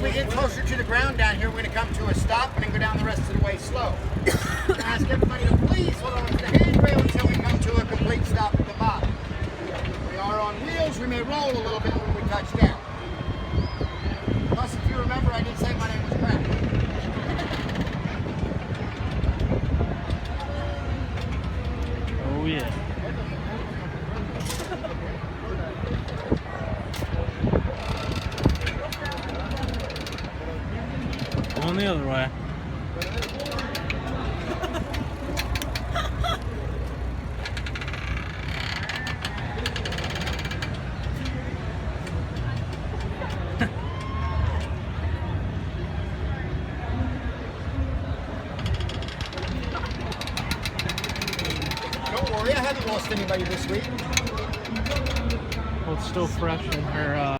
we get closer to the ground down here, we're going to come to a stop and then go down the rest of the way slow. I'm going to ask everybody to please hold on to the handrail until we come to a complete stop at the bottom. We are on wheels. We may roll a little bit when we touch down. Plus, if you remember, I did say my name was Brad. Oh yeah. Going the other way. Don't worry, I haven't lost anybody this week. Well, it's still fresh in her